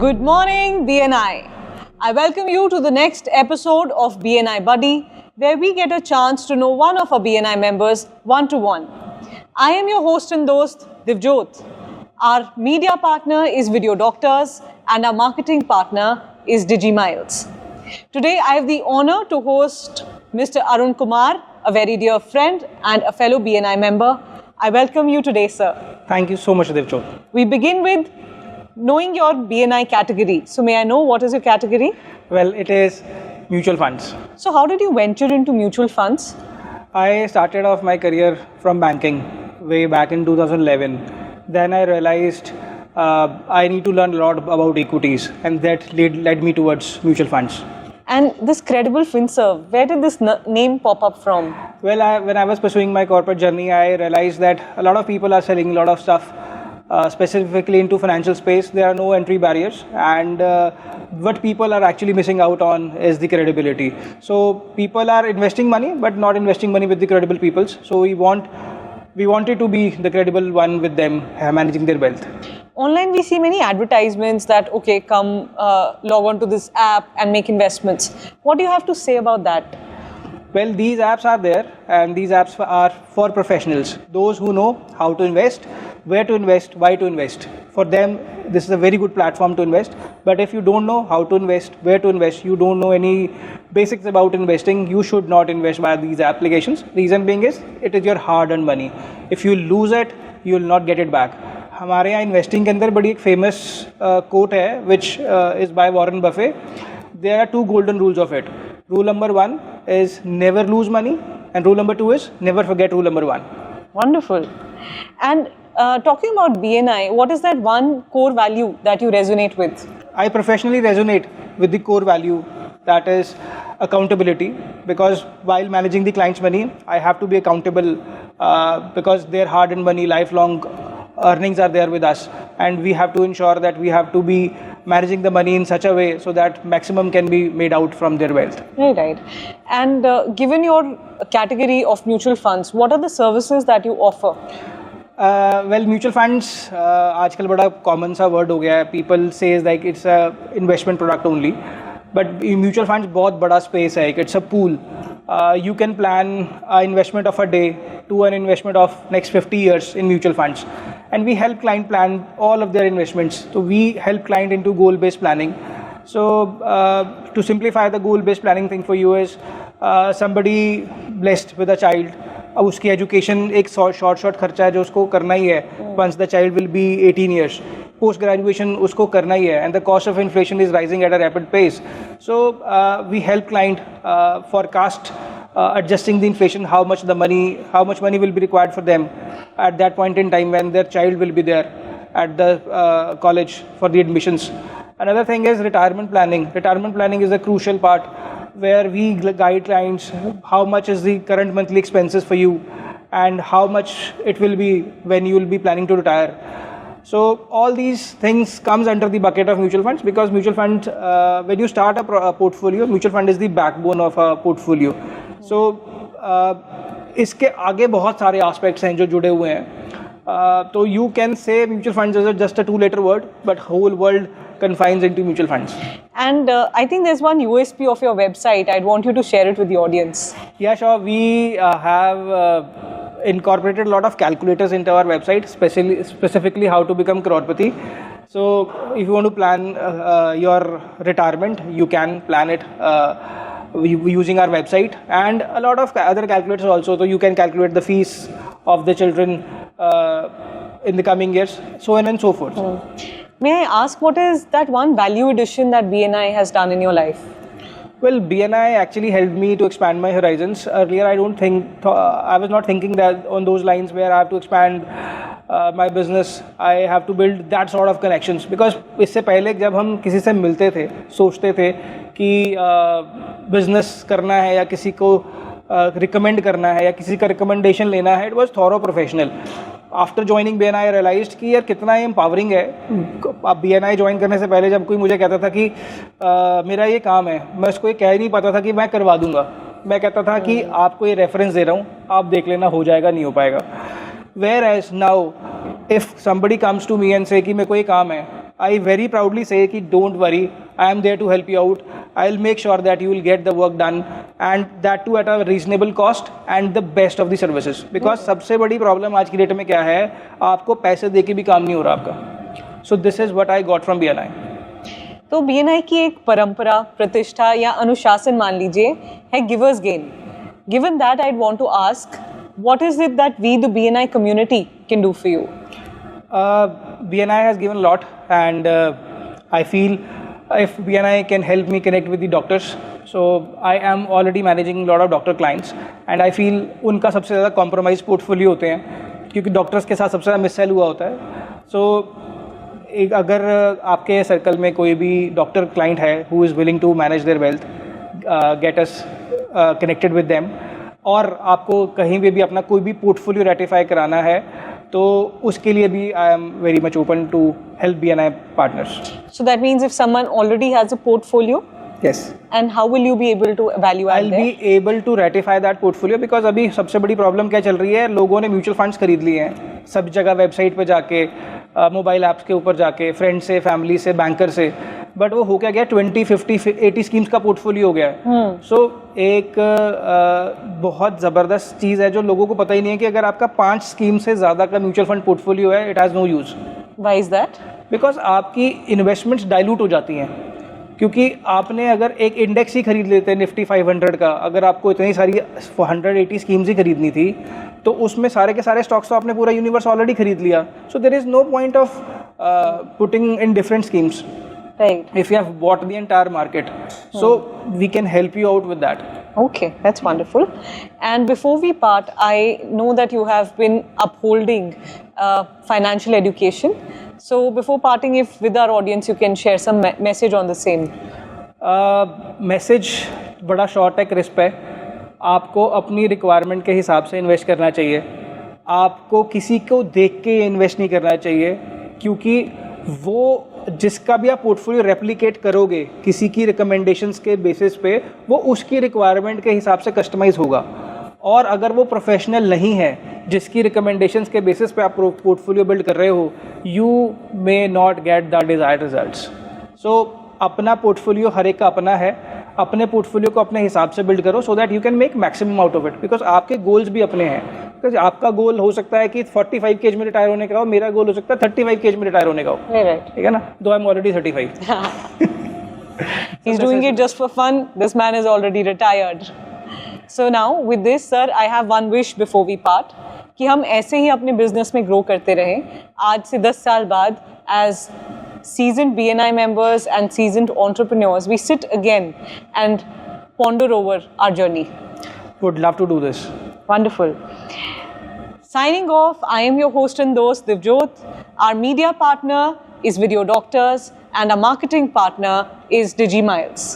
Good morning, BNI. I welcome you to the next episode of BNI Buddy, where we get a chance to know one of our BNI members one-to-one. I am your host and host, Divjot. Our media partner is Video Doctors and our marketing partner is DigiMiles. Today, I have the honor to host Mr. Arun Kumar, a very dear friend and a fellow BNI member. I welcome you today, sir. Thank you so much, Divjot. We begin with knowing your BNI category. So may I know what is your category? Well, it is mutual funds. So how did you venture into mutual funds? I started off my career from banking way back in 2011. Then I realized I need to learn a lot about equities, and that led me towards mutual funds. And this Credible FinServe, where did this name pop up from? Well, when I was pursuing my corporate journey, I realized that a lot of people are selling a lot of stuff. Specifically into financial space, there are no entry barriers, and what people are actually missing out on is the credibility. So people are investing money, but not investing money with the credible peoples. So we wanted to be the credible one with them managing their wealth. Online, we see many advertisements that, okay, come log on to this app and make investments. What do you have to say about that? Well, these apps are there, and these apps are for professionals, those who know how to invest, where to invest, why to invest. For them, this is a very good platform to invest. But if you don't know how to invest, where to invest, you don't know any basics about investing, you should not invest via these applications. Reason being is, it is your hard-earned money. If you lose it, you will not get it back. हमारे यहाँ investing के अंदर बड़ी एक famous quote है, which is by Warren Buffett. There are two golden rules of it. Rule number 1 is never lose money, and rule number 2 is never forget rule number 1. Wonderful. And talking about BNI, what is that one core value that you resonate with? I professionally resonate with the core value, that is accountability, because while managing the client's money, I have to be accountable because their hard-earned money, lifelong earnings are there with us, and we have to ensure that we have to be managing the money in such a way so that maximum can be made out from their wealth. Right. And given your category of mutual funds, what are the services that you offer? Well, mutual funds आजकल बड़ा common सा word हो गया है. People says like it's a investment product only, but mutual funds बहुत बड़ा space है. It's a pool. You can plan an investment of a day to an investment of next 50 years in mutual funds, and we help client plan all of their investments. So we help client into goal-based planning. So to simplify the goal-based planning thing for you is somebody blessed with a child. अब उसकी education एक short खर्चा है जो उसको करना ही है. Once the child will be 18 years, post graduation उसको करना ही है, and the cost of inflation is rising at a rapid pace. So we help client forecast adjusting the inflation, how much money will be required for them at that point in time when their child will be there at the college for the admissions. Another thing is retirement planning. Retirement planning is a crucial part where we guide clients how much is the current monthly expenses for you and how much it will be when you will be planning to retire. So all these things comes under the bucket of mutual funds, because mutual fund, when you start a portfolio, mutual fund is the backbone of a portfolio. So इसके आगे बहुत सारे aspects हैं जो जुड़े हुए हैं. So you can say mutual funds is just a two-letter word, but whole world confines into mutual funds. And I think there's one USP of your website. I'd want you to share it with the audience. Yeah, sure. We have incorporated a lot of calculators into our website, specifically how to become crorepati. So if you want to plan your retirement, you can plan it using our website, and a lot of other calculators also. So you can calculate the fees of the children in the coming years, so on and so forth. May I ask, what is that one value addition that BNI has done in your life? Well, BNI actually helped me to expand my horizons. Earlier, I was not thinking that on those lines where I have to expand my business. I have to build that sort of connections, because इससे पहले जब हम किसी से मिलते थे, सोचते थे कि business करना है या किसी को recommend करना है या किसी का recommendation लेना है, it was thorough professional. After joining BNI I realised कि यार कितना एम्पावरिंग है. अब BNI ज्वाइन करने से पहले जब कोई मुझे कहता था कि मेरा ये काम है, मैं उसको ये कह ही नहीं पाता था कि मैं करवा दूंगा. मैं कहता था कि आपको ये रेफरेंस दे रहा हूँ, आप देख लेना, हो जाएगा नहीं हो पाएगा. Whereas now, if somebody comes to me and say कि मेरे को ये काम है, I very proudly say कि don't worry, I am there to help you out. I'll make sure that you will get the work done, and that too at a reasonable cost and the best of the services. Because सबसे बड़ी problem आज की date में क्या है, आपको पैसे दे के भी काम नहीं हो रहा आपका. So this is what I got from BNI. तो BNI की एक परंपरा, प्रतिष्ठा या अनुशासन मान लीजिए है givers gain. Given that, I'd want to ask, what is it that we, the BNI community, can do for you? BNI has given a lot, and I feel if BNI can help me connect with the doctors, so I am already managing a lot of doctor clients, and I feel उनका सबसे ज़्यादा compromise portfolio होते हैं, क्योंकि doctors के साथ सबसे ज़्यादा मिससेल हुआ होता है. So एक अगर आपके सर्कल में कोई भी डॉक्टर क्लाइंट है who is willing to manage their wealth, get us connected with them, और आपको कहीं पे भी अपना कोई भी पोर्टफोलियो रेटिफाई कराना है तो उसके लिए भी I am very much open to help BNI partners. So that means if someone already has a portfolio, Yes. and how will you be able to value add I'll there? be able to ratify that portfolio because अभी सबसे बड़ी problem क्या चल रही है, लोगों ने mutual funds खरीद लिए हैं सब जगह, वेबसाइट पे जाके, मोबाइल ऐप्स के ऊपर जाके, फ्रेंड से, फैमिली से, बैंकर से, बट वो हो क्या गया 20, 50, 80 स्कीम्स का पोर्टफोलियो हो गया है. सो एक बहुत ज़बरदस्त चीज़ है जो लोगों को पता ही नहीं है कि अगर आपका 5 स्कीम से ज़्यादा का म्यूचुअल फंड पोर्टफोलियो है, it has no use. Why is that? Because आपकी इन्वेस्टमेंट्स डाइल्यूट हो जाती हैं, क्योंकि आपने अगर एक इंडेक्स ही खरीद लेते हैं निफ्टी 500 का, अगर आपको इतनी सारी 180 स्कीम्स ही खरीदनी थी तो उसमें सारे के सारे स्टॉक्स तो आपने पूरा यूनिवर्स ऑलरेडी खरीद लिया. So there is no point of putting in different schemes Right. if you have bought the entire market. So we can help you out with that. Okay, that's wonderful. And before we part, I know that you have been upholding financial education. So before parting, if with our audience you can share some message on the same. Message बड़ा short है, crisp है. आपको अपनी requirement के हिसाब से invest करना चाहिए. आपको किसी को देख के इन्वेस्ट नहीं करना चाहिए, क्योंकि वो जिसका भी आप पोर्टफोलियो रेप्लिकेट करोगे किसी की रिकमेंडेशंस के बेसिस पे, वो उसकी रिक्वायरमेंट के हिसाब से कस्टमाइज होगा. और अगर वो प्रोफेशनल नहीं है जिसकी रिकमेंडेशंस के बेसिस पे आप पोर्टफोलियो बिल्ड कर रहे हो, you may not get the desired results. So अपना पोर्टफोलियो हर एक का अपना है, अपने पोर्टफोलियो को अपने हिसाब से बिल्ड करो, so that you can make maximum out of it. Because आपके गोल्स भी अपने हैं. बिकॉज आपका गोल हो सकता है कि 45 केज में रिटायर होने का हो, मेरा गोल हो सकता है 35 केज में रिटायर होने का हो. Right. ठीक है ना, दो I am already 35. He's doing it just for fun. This man is already retired. So now with this, sir, I have one wish before we part, कि हम ऐसे ही अपने बिजनेस में ग्रो करते रहें. आज से 10 साल बाद, as seasoned BNI members and seasoned entrepreneurs, we sit again and ponder over our journey. Would love to do this. Wonderful. Signing off, I am your host and host, Divjot. Our media partner is Video Doctors and our marketing partner is DigiMiles.